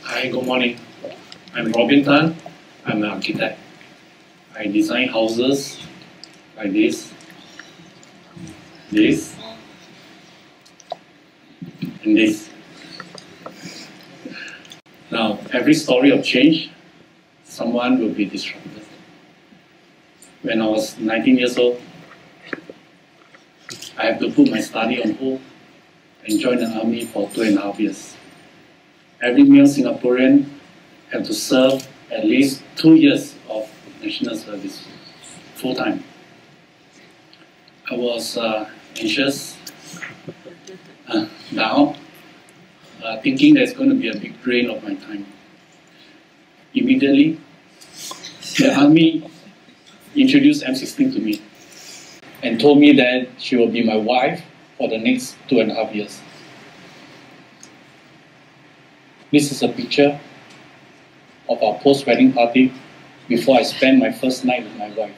Hi, good morning. I'm Robin Tan. I'm an architect. I design houses like this, and this. Now, every story of change, someone will be disrupted. When I was 19 years old, I had to put my study on hold and join the army for 2.5 years. Every male Singaporean had to serve at least 2 years of national service, full-time. I was anxious, down, thinking there's going to be a big drain of my time. Immediately, the army introduced M16 to me and told me that she will be my wife for the next 2.5 years. This is a picture of our post-wedding party before I spent my first night with my wife.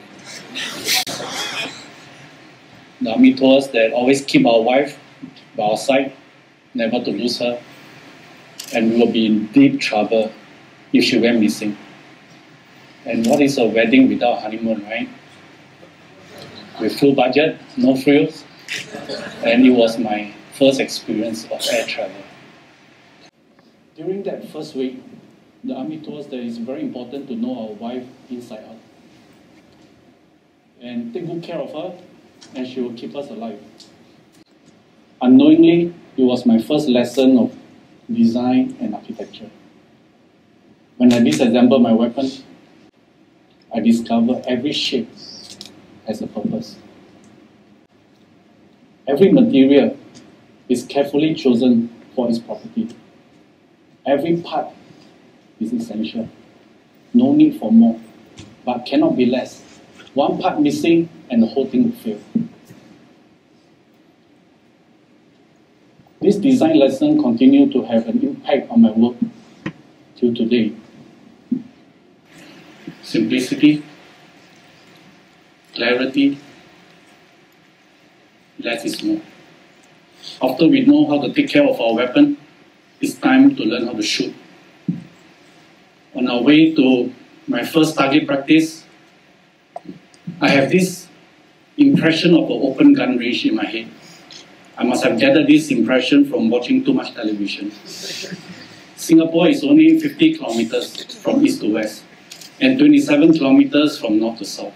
The army told us that always keep our wife by our side, never to lose her, and we will be in deep trouble if she went missing. And what is a wedding without a honeymoon, right? With full budget, no frills, and it was my first experience of air travel. During that first week, the army told us that it's very important to know our wife inside out and take good care of her, and she will keep us alive. Unknowingly, it was my first lesson of design and architecture. When I disassembled my weapon, I discovered every shape has a purpose. Every material is carefully chosen for its property. Every part is essential. No need for more, but cannot be less. One part missing and the whole thing will fail. This design lesson continued to have an impact on my work till today. Simplicity, clarity, less is more. After we know how to take care of our weapon, it's time to learn how to shoot. On our way to my first target practice, I have this impression of an open gun range in my head. I must have gathered this impression from watching too much television. Singapore is only 50 kilometers from east to west and 27 kilometers from north to south.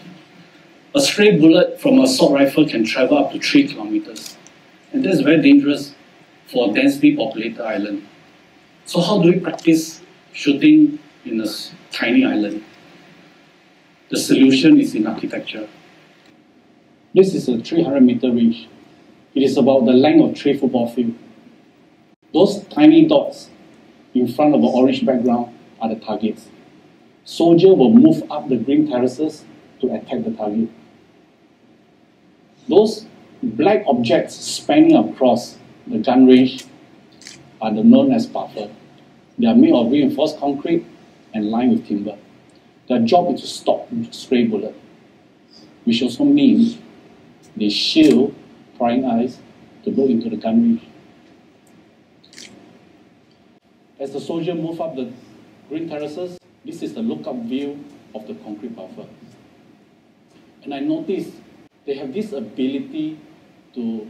A stray bullet from an assault rifle can travel up to 3 kilometers. And that's very dangerous for a densely populated island. So how do we practice shooting in a tiny island? The solution is in architecture. This is a 300-meter range. It is about the length of 3 football fields. Those tiny dots in front of an orange background are the targets. Soldiers will move up the green terraces to attack the target. Those black objects spanning across the gun range are known as buffer. They are made of reinforced concrete and lined with timber. Their job is to stop stray bullets, which also means they shield prying eyes to go into the gun range. As the soldier moves up the green terraces, this is the lookup view of the concrete buffer. And I noticed they have this ability to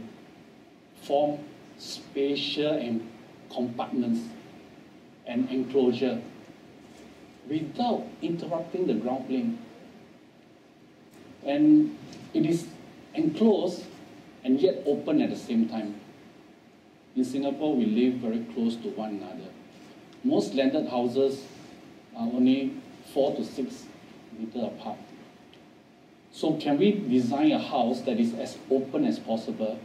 form spatial and compartments and enclosure without interrupting the ground plane. And it is enclosed and yet open at the same time. In Singapore, we live very close to one another. Most landed houses are only 4 to 6 meters apart. So can we design a house that is as open as possible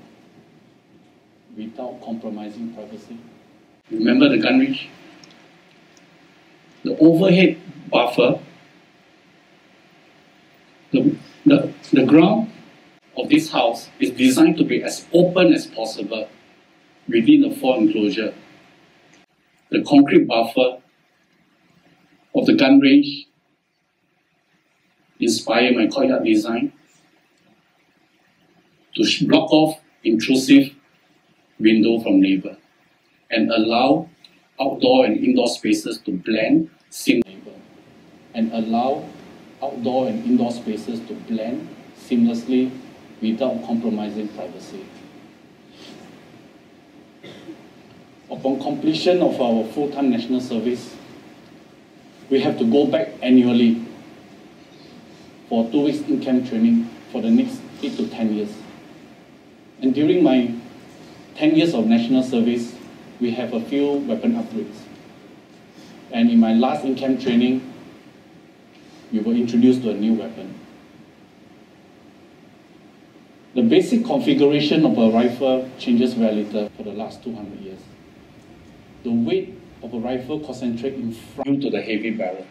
without compromising privacy? Remember the gun range? The overhead buffer, the ground of this house is designed to be as open as possible within the 4 enclosure. The concrete buffer of the gun range inspired my courtyard design to block off intrusive window from neighbor and allow outdoor and indoor spaces to blend seamlessly and allow outdoor and indoor spaces to blend seamlessly without compromising privacy. Upon completion of our full-time national service, we have to go back annually for 2 weeks in-camp training for the next 8 to 10 years. And during my 10 years of national service, we have a few weapon upgrades. And in my last in-camp training, we were introduced to a new weapon. The basic configuration of a rifle changes very little for the last 200 years. The weight of a rifle concentrates in front to the heavy barrel.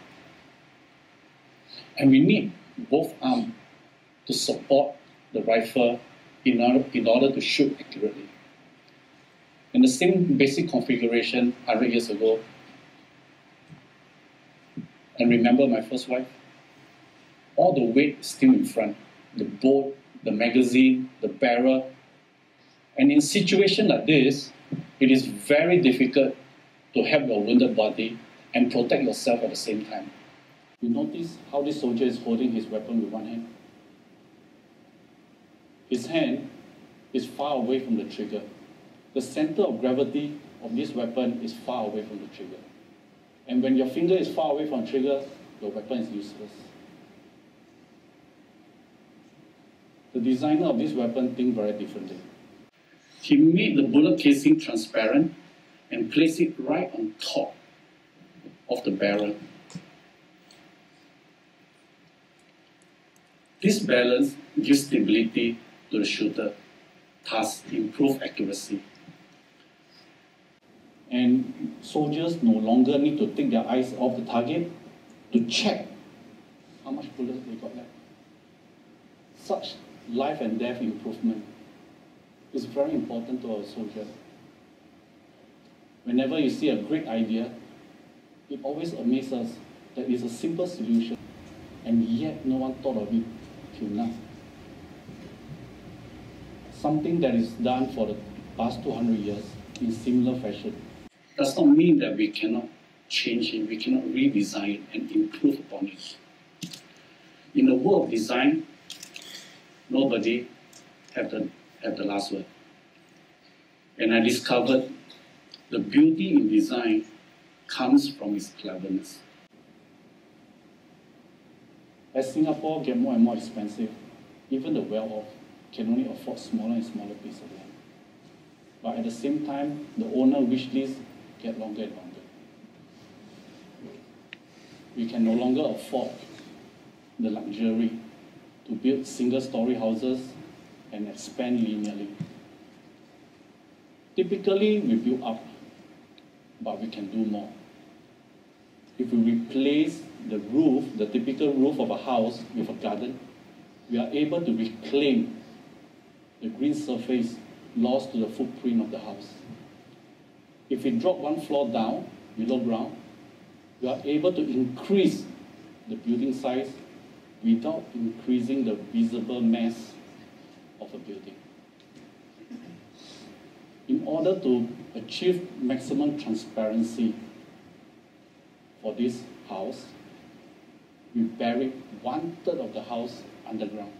And we need both arms to support the rifle in order to shoot accurately. In the same basic configuration 100 years ago, and remember my first wife, all the weight is still in front. The bolt, the magazine, the barrel. And in situations like this, it is very difficult to help your wounded body and protect yourself at the same time. You notice how this soldier is holding his weapon with one hand? His hand is far away from the trigger. The center of gravity of this weapon is far away from the trigger. And when your finger is far away from the trigger, your weapon is useless. The designer of this weapon thinks very differently. He made the bullet casing transparent and placed it right on top of the barrel. This balance gives stability to the shooter, thus improve accuracy. And soldiers no longer need to take their eyes off the target to check how much bullets they got left. Such life and death improvement is very important to our soldiers. Whenever you see a great idea, it always amazes us that it's a simple solution, and yet no one thought of it till now. Something that is done for the past 200 years in similar fashion does not mean that we cannot change it, we cannot redesign it and improve upon it. In the world of design, nobody have the last word. And I discovered the beauty in design comes from its cleverness. As Singapore gets more and more expensive, even the well-off can only afford smaller and smaller pieces of land. But at the same time, the owner wish list get longer and longer. We can no longer afford the luxury to build single-story houses and expand linearly. Typically, we build up, but we can do more. If we replace the roof, the typical roof of a house, with a garden, we are able to reclaim the green surface lost to the footprint of the house. If we drop one floor down, below ground, we are able to increase the building size without increasing the visible mass of a building. In order to achieve maximum transparency for this house, we buried 1/3 of the house underground.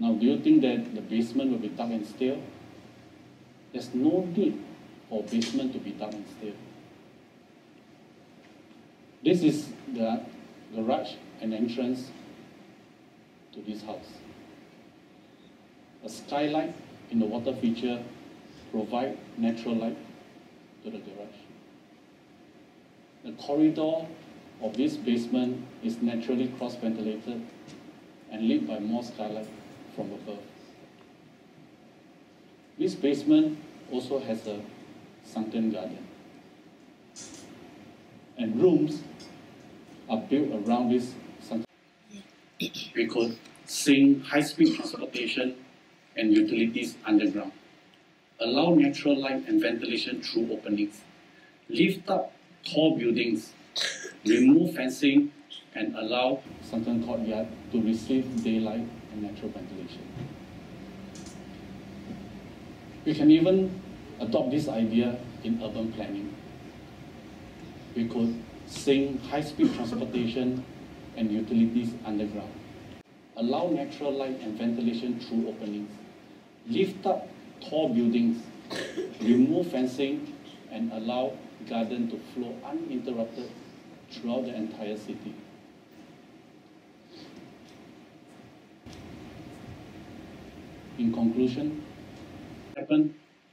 Now, do you think that the basement will be dark and still? There's no need for basement to be dark and still. This is the garage and entrance to this house. A skylight in the water feature provide natural light to the garage. The corridor of this basement is naturally cross-ventilated and lit by more skylight from above. This basement also has a sunken garden. And rooms are built around this sunken garden. We could sink high-speed transportation and utilities underground, allow natural light and ventilation through openings, lift up tall buildings, remove fencing, and allow sunken courtyard to receive daylight and natural ventilation. We can even adopt this idea in urban planning. We could sink high-speed transportation and utilities underground, allow natural light and ventilation through openings, lift up tall buildings, remove fencing, and allow garden to flow uninterrupted throughout the entire city. In conclusion,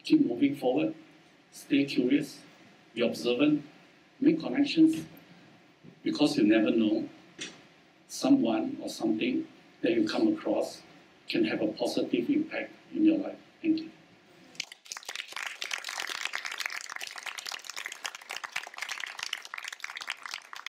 keep moving forward, stay curious, be observant, make connections, because you never know, someone or something that you come across can have a positive impact in your life. Thank you.